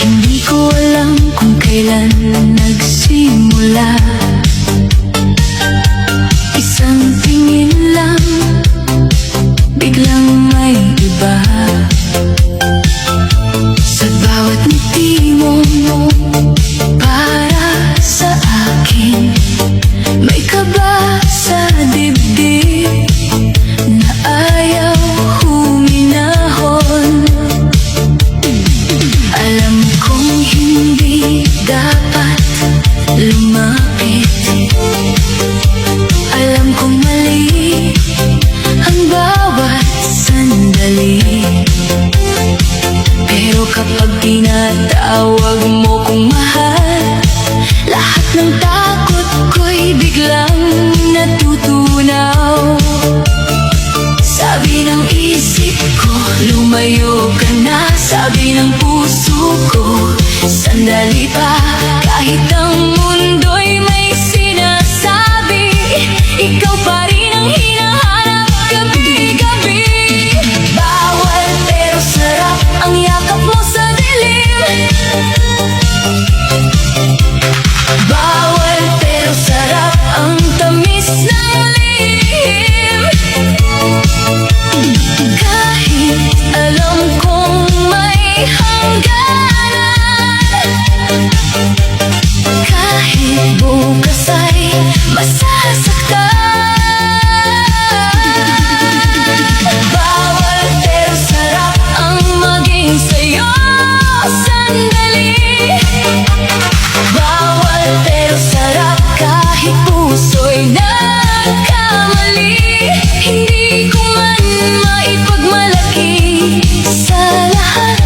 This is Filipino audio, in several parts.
Hindi ko alam kung kailan nagsimula. Isang tingin lang, biglang may iba. Sa bawat ngiti mo, para sa akin, may kaba sa dibdib na ayaw huminahon. Alam kong hindi dapat lumapit. Alam kong mali ang bawat sandali. Pero kapag tinatawag mo kong mahal, lahat ng takot ko'y biglang natutunaw. Sabi ng isip ko, lumayo ka na. Sabi ng puso ko, sandali pa. Kahit ang mundo'y may sinasabi, ikaw pa rin ang hinahanap gabi-gabi. Bawal pero sarap ang yakap mo sa dilim. Bawal pero sarap ang tamis ng lihim. Kahit alam kong may hangganan, kahit bukas ay masasaktan. Bawal pero sarap ang maging sa'yo sandali. Bawal pero sarap kahit puso'y nagkamali. Hindi ko man maipagmalaki sa lahat.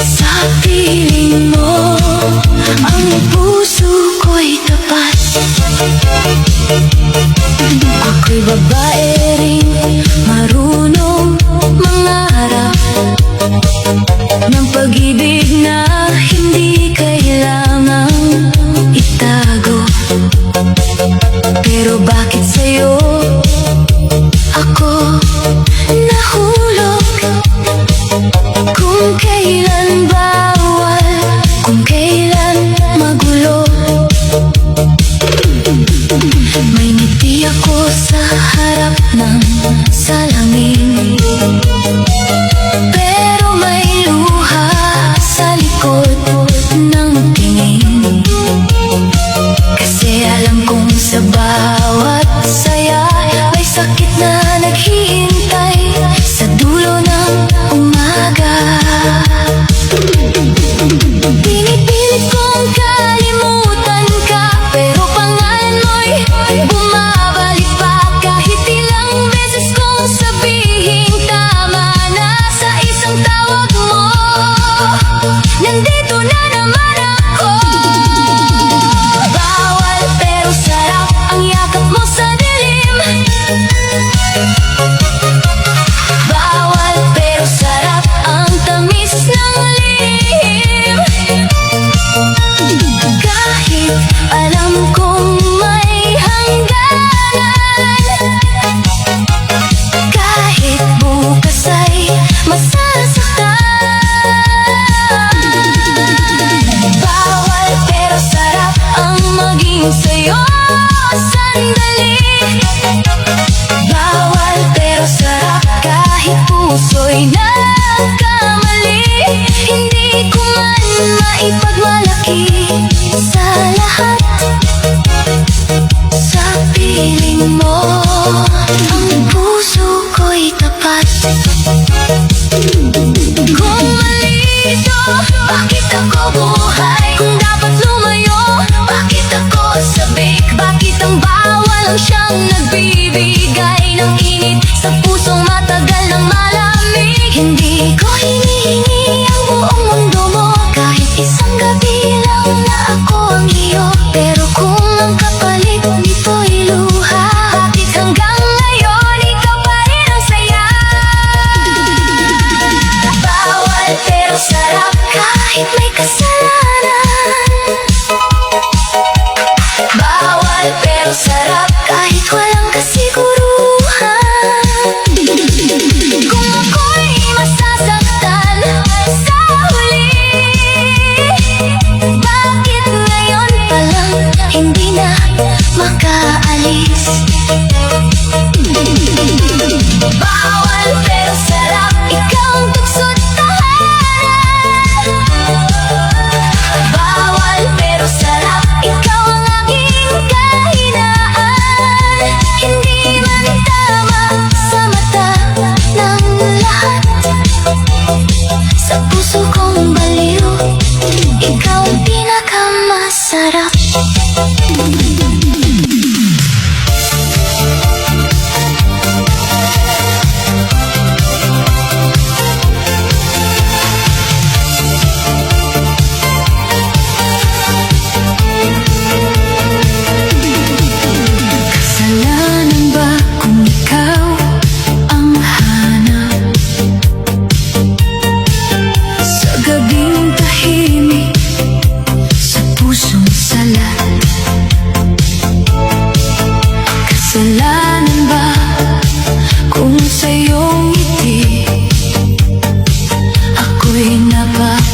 Sa piling mo, ang puso ko'y tapat. Ako'y babae rin, marunong mangarap ng pag-ibig na hindi kailangang itago. Pero bakit sa'yo ako nahulog? Kung kailan bawal, kung kailan magulo. May ngiti ako sa harap ng salamin, pero may luha sa likod ng tingin. Kasi alam kong sa bawat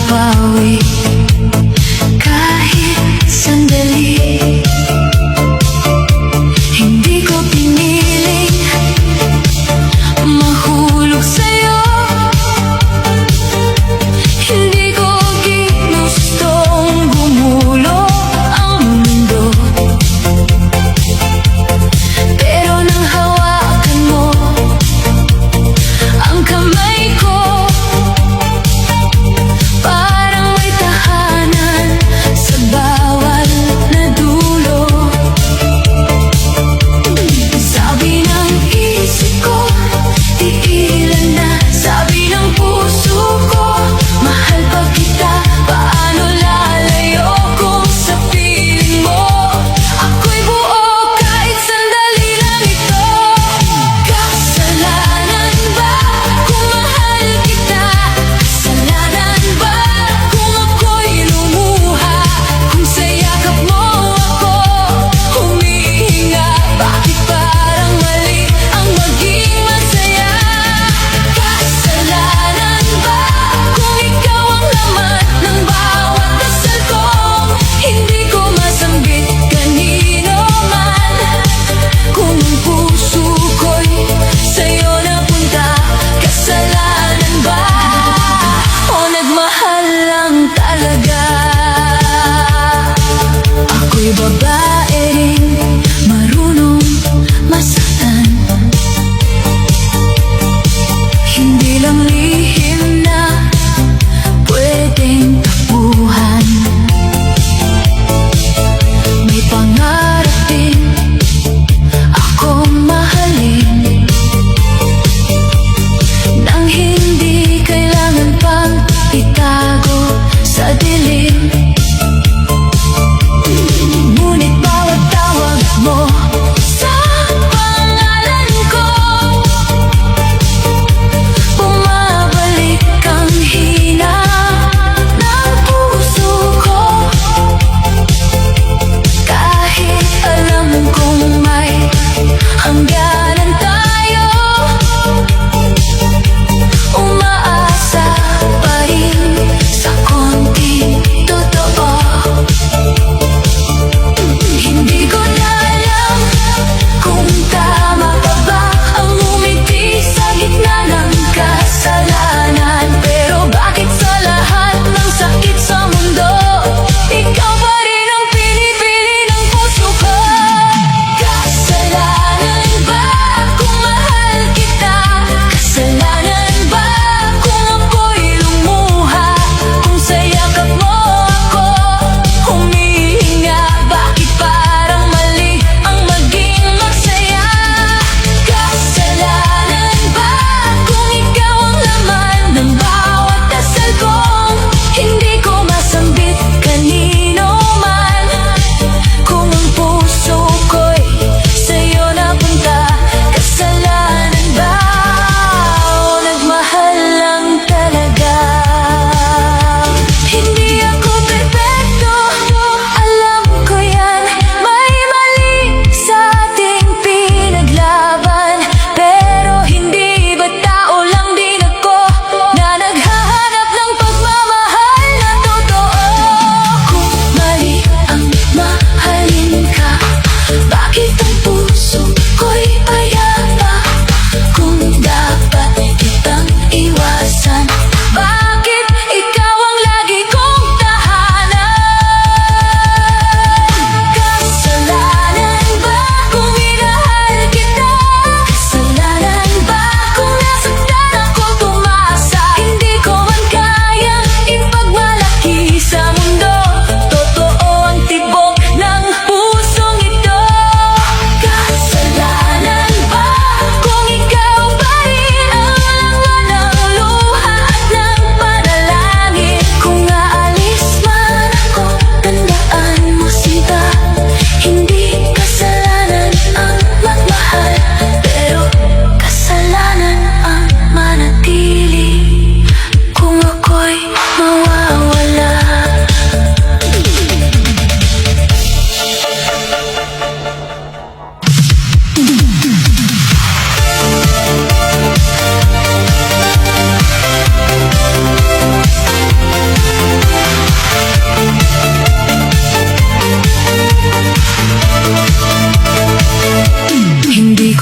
makapawi kahit sandali. Hindi ko piniling mahulog sa'yo, hindi ko ginustong gumulo ang mundo. Pero nang hawakan mo ang kamay ko, parang may tahanan sa bawat na dulo. Sabi ng isip ko, tiilan na. Sabi ng puso ko, mahal pa kita. Paano lalayo kung sa piling mo ako'y buo kahit sandali lang ito? Kasalanan ba kung mahal kita? Kasalanan ba kung ako'y lumuha? Kung sa yakap mo ako humihinga, bakit parang mali ang maging masaya? Kasalanan ba kung ikaw ang laman ng bawat dasal ko? Hindi ko masambit kanino man kung ang puso ko'y sa'yo napunta. Kasalanan ba o nagmahal lang talaga? Ako'y babae rin, marunong masaktan. Hindi lang lihim na pwedeng takbuhan. May pangarap din akong mahalin, nang hindi kailangan pang itago sa dilim. Ngunit bawat tawag mo sa pangalan ko, bumabalik ang hina ng puso ko. Kahit alam kong may hangganan tayo, umaasa pa rin sa konting totoo.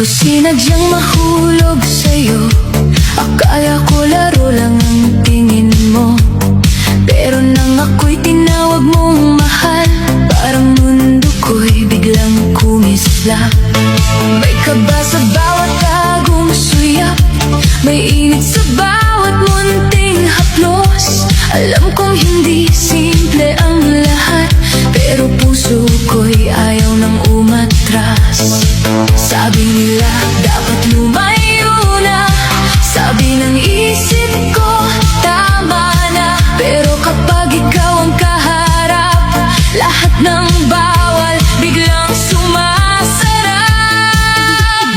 ko sinadyang mahulog sa'yo. Akala ko laro lang ang tingin mo, pero nang ako'y tinawag mong mahal, parang mundo ko'y biglang kumislap. May kaba sa bawat tagong suyap, may init sa bawat munting haplos. Alam kong hindi simple ang lahat, pero puso ko'y ayaw nang umatras. Sabi nila dapat lumayo na, sabi ng isip ko tama na. Pero kapag ikaw ang kaharap, lahat ng bawal biglang sumasarap.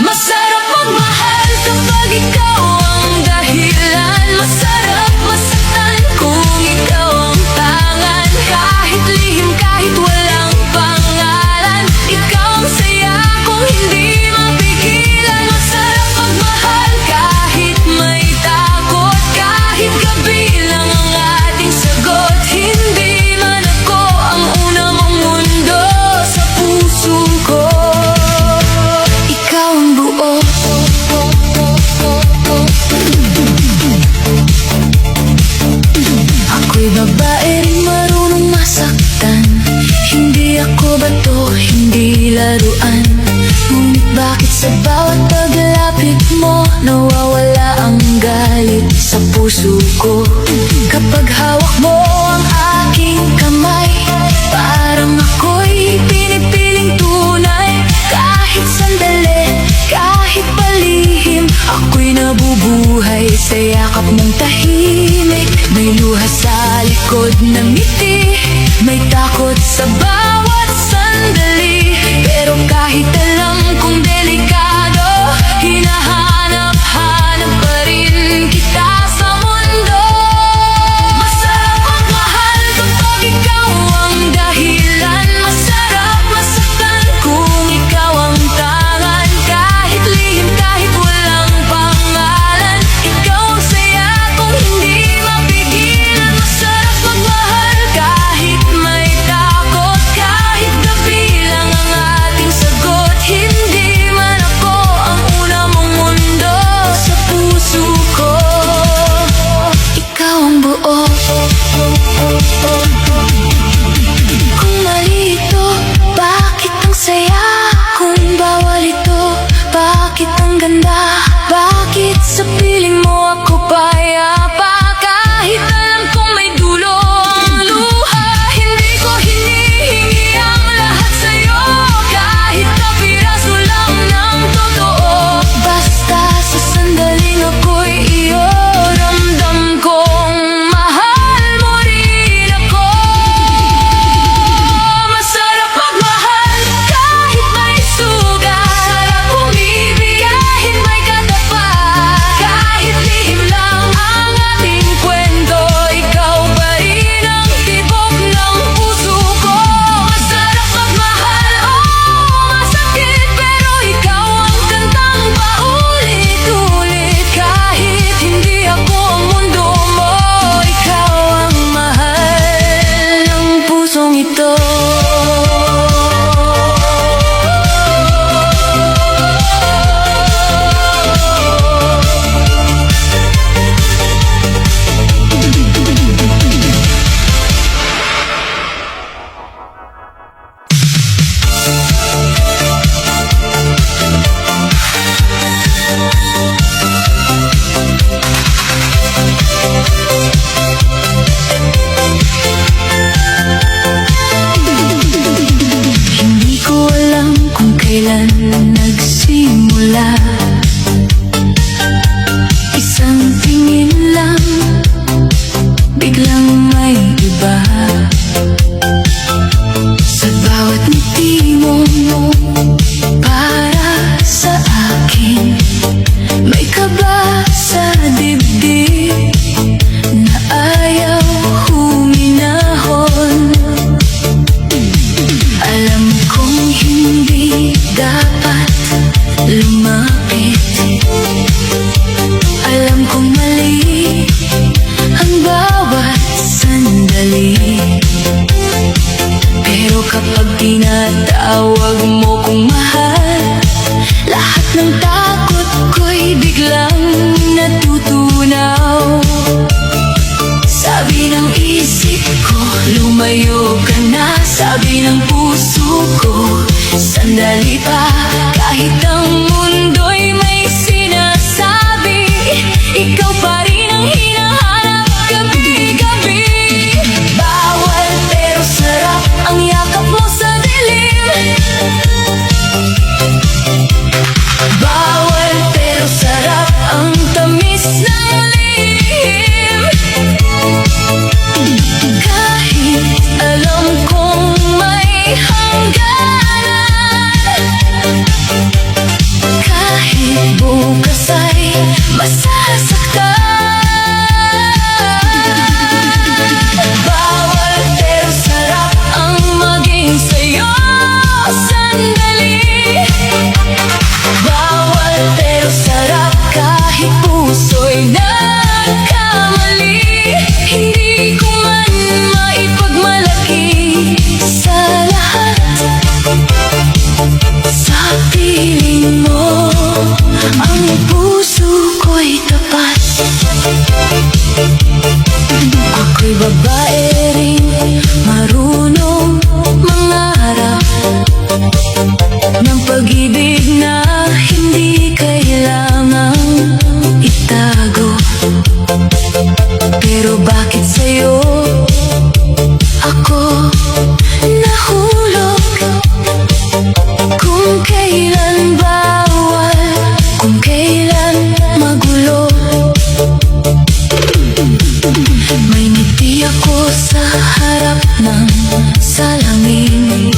Masarap magmahal kapag ikaw ang dahilan. Masarap masaktan kung ikaw ang tangan. Kahit lihim, kahit walang pangalan, ikaw ang saya kung hindi mapigilan. Masarap magmahal kahit may takot, kahit gabi lang ang ating sagot. Hindi man ako ang una mong mundo sa puso ko, ikaw ang buo. Ako'y babae rin marunong masaktan, hindi ako bato, hindi laruan. Ngunit bakit sa bawat paglapit mo, nawawala ang galit sa puso ko? Kapag hawak mo ang aking kamay, parang ako'y pinipiling tunay. Kahit sandali, kahit palihim, ako'y nabubuhay sa yakap mong tahimik. May luha sa likod ng ngiti, may takot sa bawat sandali. Pero kahit alam kong delikado, hinahanap-hanap pa rin kita sa mundo. Masarap magmahal kapag ikaw ang dahilan. Masarap masaktan kung ikaw ang tangan. Kahit lihim, kahit walang pangalan, ikaw ang saya kung hindi mapigilan. Masarap magmahal kahit may takot, kahit gabi lang ang ating sagot. Hindi man ako ang una mong mundo sa puso ko, ikaw ang buo. Kung mali ito, bakit ang saya? Kung bawal ito, bakit ang ganda? Bakit sa piling mo ako payapa? Kahit alam kong may dulo ang luha, hindi ko hinihingi ang lahat sa'yo. Kahit kapiraso lang ng totoo, basta sa sandaling ako'y iyo, ramdam kong mahal mo rin ako. Masarap magmahal kahit may suga, sarap umibig kahit may katapat. Kahit lihim lang ang ating kwento, ikaw pa rin ang tibok ng puso ko. Masarap magmahal, masakit, pero ikaw ang kantang paulit-ulit. Kahit hindi ako ang mundo mo, ikaw ang mahal ng pusong ito. Hindi ko alam kung kailan nagsimula, isang tingin lang, biglang may iba. Sa bawat ngiti mo, para sa akin, may kaba sa dibdib na ayaw huminahon. Alam kong hindi dapat lumapit, alam kong mali ang bawat sandali. Pero kapag tinatawag mo kong mahal, lahat ng lumayo ka na, sabi ng puso ko. Sandali pa, kahit ang mundo'y may sinasabi, ikaw pa rin ang hinahanap gabi-gabi. Bawal pero sarap ang yakap mo sa dilim. Bawal pero sarap ang tamis ng lihim. Kahit alam kong may hangganan, kahit bukas ay masasaktan. Bawal pero sarap ang maging sa'yo sandali. Bawal pero sarap kahit puso'y nagkamali. Hindi ko man maipagmalaki sa lahat. Sa piling mo, ang puso ko'y tapat. Ako'y babae rin, marunong mangarap ng pag-ibig na hindi kailangang itago. Pero bakit sa'yo ako nahulog? Kung kailan bawal, kung kailan magulo. May ngiti ako sa harap ng salamin,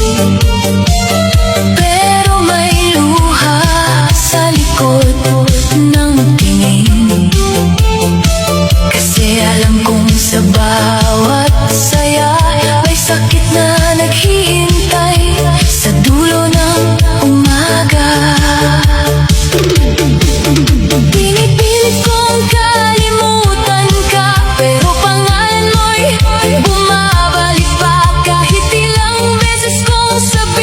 pero may luha sa likod ng tingin. Kasi alam kong sa bawat saya may sakit na naghihintay sa dulo ng umaga. Pinipilit kong kalimutan ka, pero pangalan mo'y bumabalik pa. Kahit ilang beses kong sabihin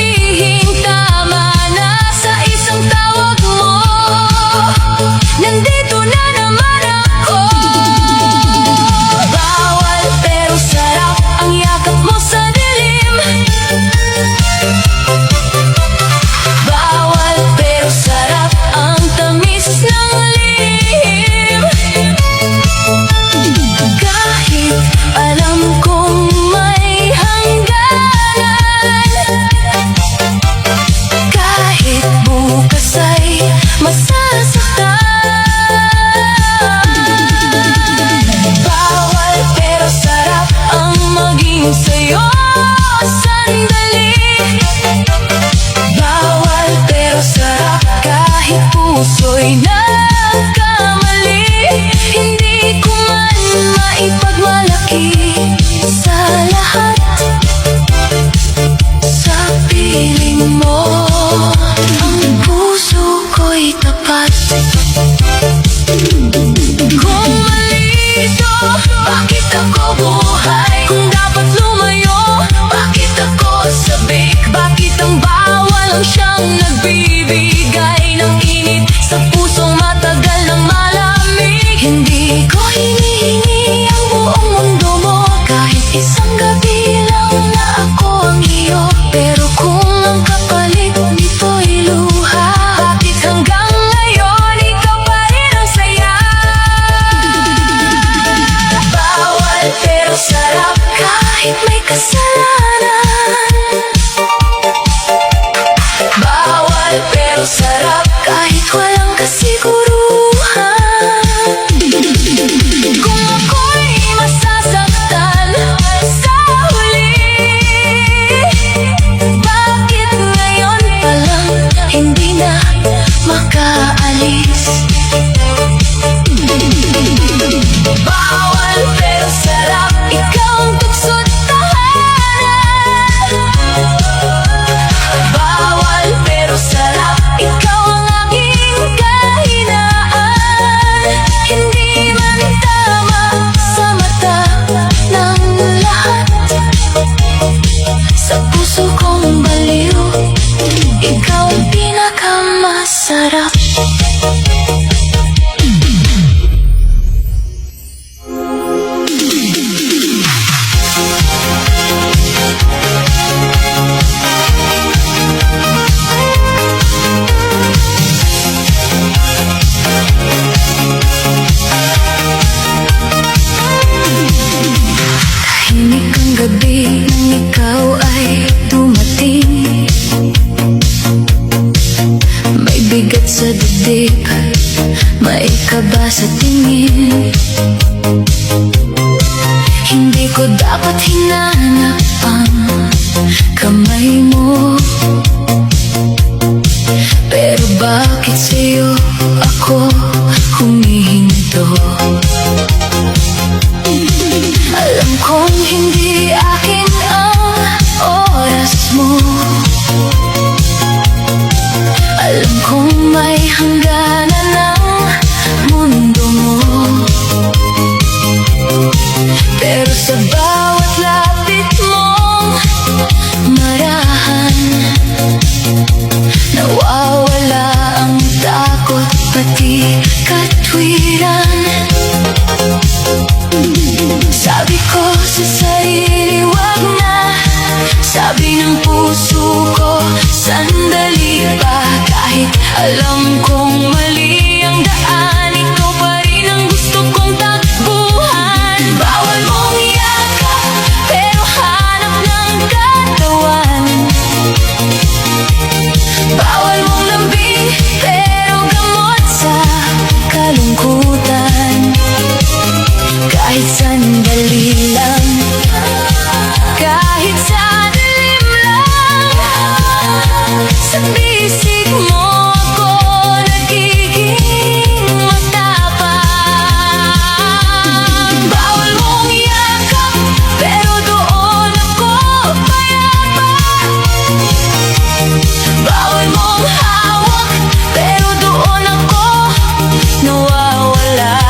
gabi nang ikaw ay dumating, may bigat sa dibdib, may kaba sa tingin. Hindi ko dapat hinanap ang kamay mo, pero bakit sa'yo ako humihinto? Alam kong hindi akin ang oras mo, alam kong may hangganan ang mundo mo, pero sa bawat lapit mong marahan, nawawala ang takot pati katwiran. Sabi ko sa sarili, wag na. Sabi ng puso ko, sandali pa. Kahit alam kong mali ang daan, ikaw pa rin ang gusto kong takbuhan. Bawal mong yakap, pero hanap ng katawan. Bawal mong lambing, pero gamot sa kalungkutan. Kahit sandali lang, kahit sa dilim lang, sa bisig mo ako nagiging matapang. Bawal mong yakap, pero doon ako payapa. Bawal mong hawak, pero doon ako nawawala.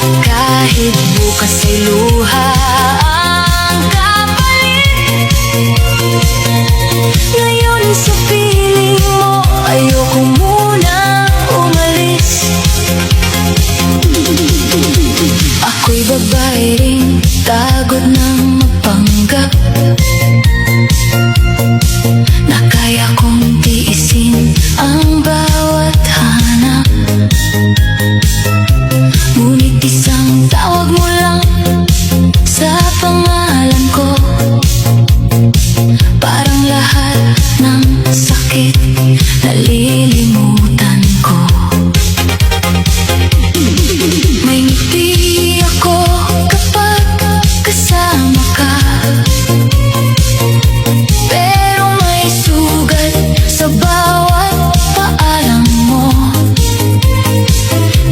Kahit bukas ay luha ang kapalit, ngayon sa piling mo ayoko muna umalis. Ako'y babae rin, tagod ng mapanggap, na kaya kong tiisin ang bawat hanap. Ngunit isang tawag mo lang sa pangalan ko, parang lahat ng sakit nalilimutan ko. May ngiti ako kapag kasama ka, pero may sugat sa bawat paalam mo.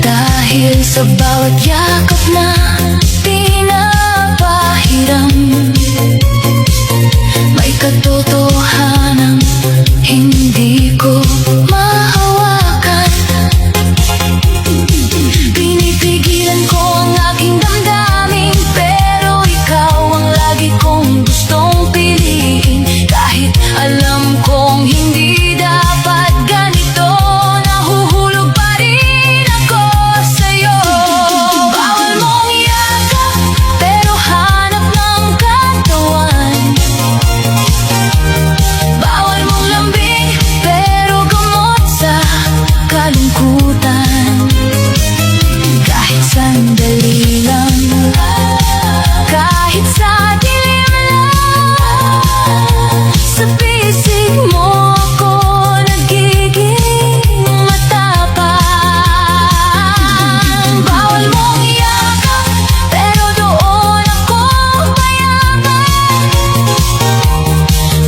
Dahil sa bawat yakap na pinapahiram, may katotohanang hindi ko mahawakan. Pinipigilan ko ang aking damdamin, pero ikaw ang lagi kong gustong piliin. Kahit alam kong hindi dapat ganito, nahuhulog pa rin ako sa'yo. Bawal mong yakap, pero hanap ng katawan. Bawal mong lambing, pero gamot sa kalungkutan. Kahit sandali lang, kahit sa dilim lang, sa bisig mo ako nagiging matapang. Bawal mong yakap, pero doon ako payapa.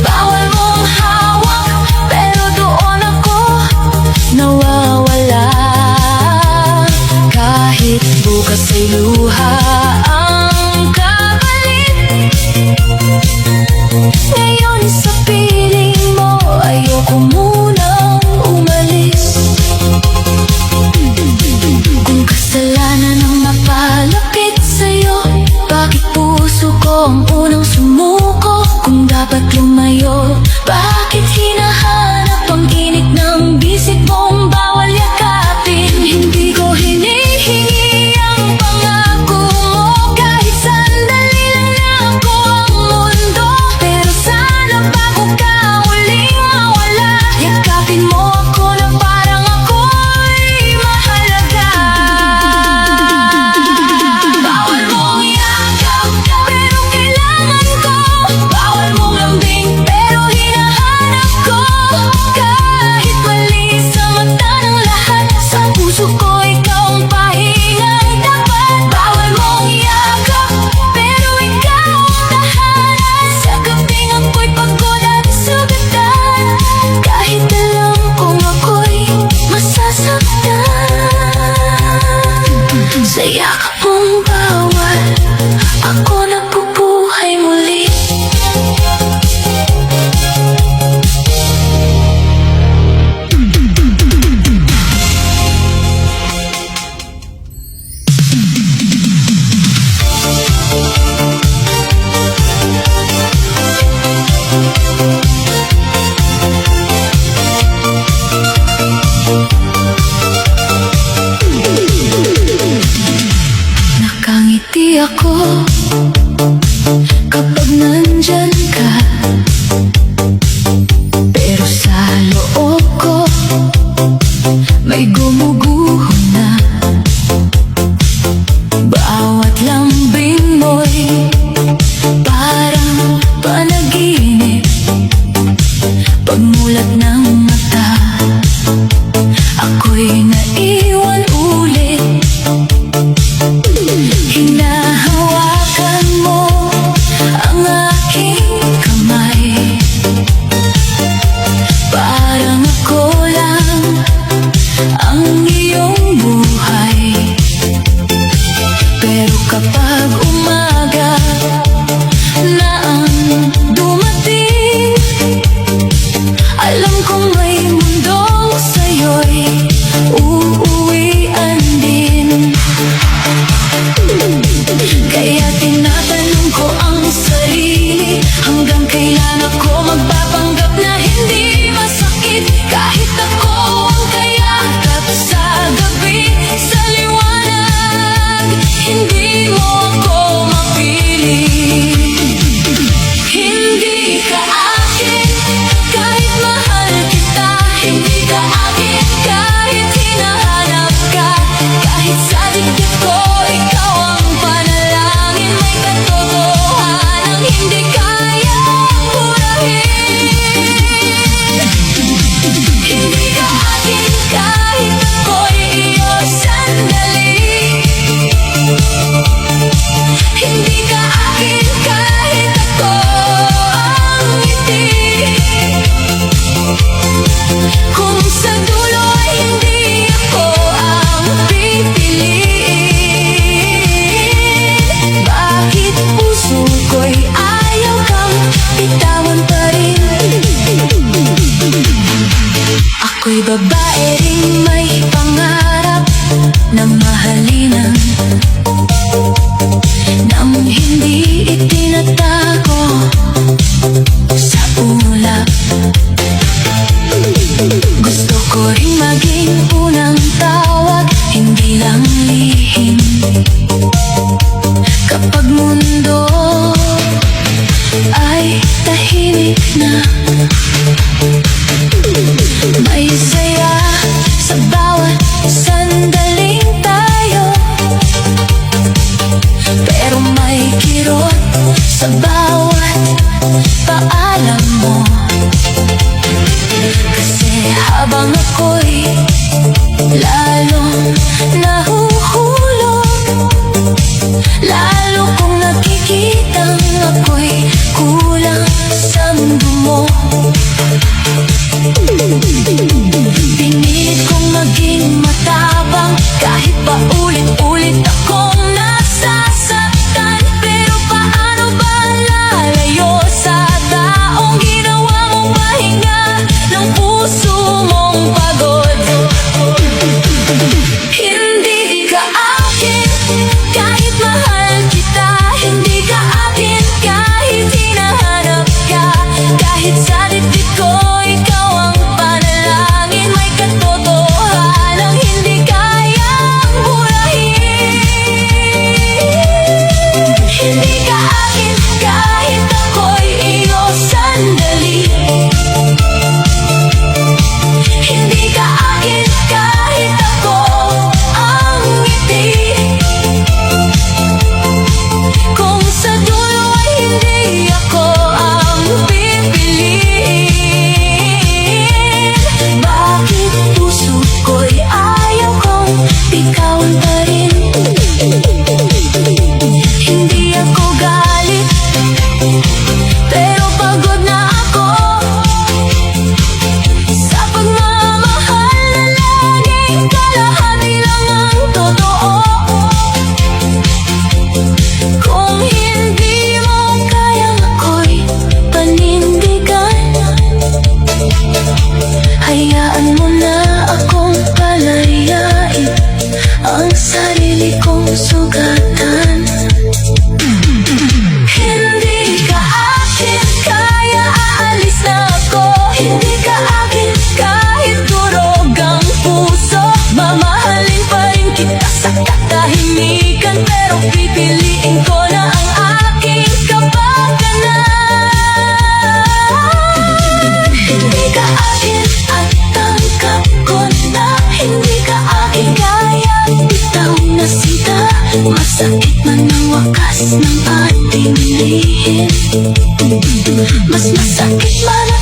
Bawal mong hawak, pero doon ako nawawala. Kahit bukas ay luha ang kapalit, ngayon sa piling mo ayoko munang umalis. Kung kasalanan ang mapalapit sa'yo, bakit puso ko ang unang sumuko? Kung dapat lumayo, bakit hinahanap ang init ng bisig mong bawal yakapin? Hindi ko hinihingi ang pangako ay muli. Nakangiti ako kapag nandyan ka, pero sa loob ko may gumuguho na. Bawat lambing mo'y parang panaginip. Pagmulat ng mata, ako'y naiwan ulit. Hinahawakan mo ang aking kamay, parang ako lang ang iyong buhay. Pero kapag umaga na ang dumating, alam kong may mundong sa'yo'y uuwian din. Kaya tinatanong ko ang sarili, hanggang kailan ako magpapanggap na hindi masakit? Kahit ako ang kayakap sa gabi, sa liwanag, hindi mo ako mapiling. Hindi ka akin kahit mahal kita, hindi ka akin kahit hinahanap ka. Kahit sa dibdib ko ikaw ang panalangin, may katotohanang hindi kayang burahin. Hindi ka akin kahit ako'y iyo sandali, hindi ka akin kahit ako ang ngiti. Kung sa dulo ay hindi ako ang pipiliin, bakit puso ko'y ayaw kang bitawan pa rin? Ako'y babae ring may pangarap na mahalin nang hindi itinatago sa ulap. Gusto ko ring maging unang tawag, hindi lang lihim. Kapag mundo ay tahimik na, may saya sa bawat sandaling tayo, pero may kirot sa bawat paalam mo. Kasi habang ako'y lalong nahuhulog, lalo kong nakikitang ako'y kulang sa mundo mo. Pinilit kong maging matapang kahit pa ulit-ulit akong nasasaktan. Pero paano ba Sakit man ang wakas ng ating lihim, mas masakit man